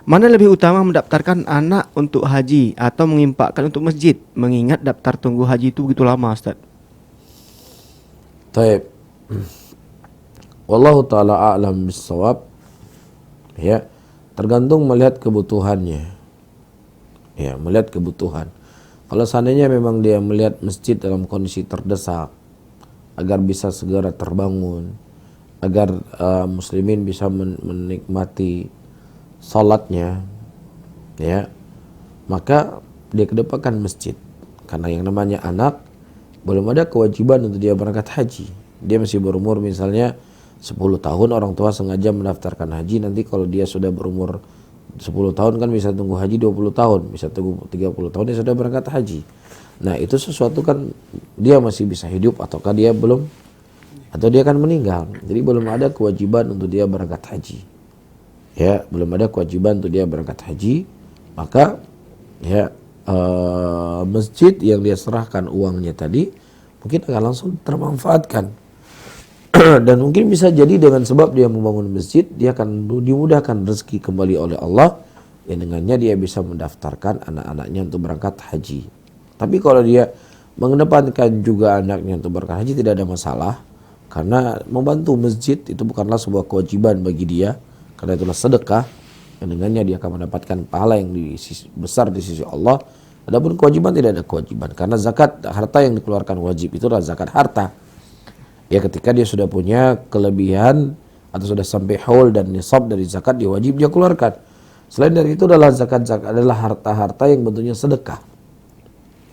Mana lebih utama mendaftarkan anak untuk haji atau menginfakkan untuk masjid? Mengingat daftar tunggu haji itu begitu lama, Ustaz. Taib. Wallahu taala a'lam bissawab. Ya, tergantung melihat kebutuhannya. Ya, melihat kebutuhan. Kalau seandainya memang dia melihat masjid dalam kondisi terdesak agar bisa segera terbangun, agar muslimin bisa menikmati salatnya, ya, maka dia kedepankan masjid. Karena yang namanya anak belum ada kewajiban untuk dia berangkat haji. Dia masih berumur misalnya 10 tahun, orang tua sengaja mendaftarkan haji, nanti kalau dia sudah berumur 10 tahun kan bisa tunggu haji 20 tahun, bisa tunggu 30 tahun dia sudah berangkat haji. Nah, itu sesuatu kan dia masih bisa hidup ataukah dia belum, atau dia akan meninggal. Jadi belum ada kewajiban untuk dia berangkat haji. Ya, belum ada kewajiban untuk dia berangkat haji, maka ya masjid yang dia serahkan uangnya tadi mungkin akan langsung termanfaatkan. Dan mungkin bisa jadi dengan sebab dia membangun masjid, dia akan dimudahkan rezeki kembali oleh Allah, yang dengannya dia bisa mendaftarkan anak-anaknya untuk berangkat haji. Tapi kalau dia mengedepankan juga anaknya untuk berangkat haji, tidak ada masalah, karena membantu masjid itu bukanlah sebuah kewajiban bagi dia, karena itulah sedekah, yang dengannya dia akan mendapatkan pahala yang besar di sisi Allah. Adapun kewajiban, tidak ada kewajiban, karena zakat harta yang dikeluarkan wajib itu adalah zakat harta. Ya, ketika dia sudah punya kelebihan atau sudah sampai haul dan nisab dari zakat, dia wajib dia keluarkan. Selain dari itu adalah zakat adalah harta-harta yang bentuknya sedekah.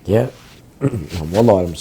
Ya. Wallahu a'lam.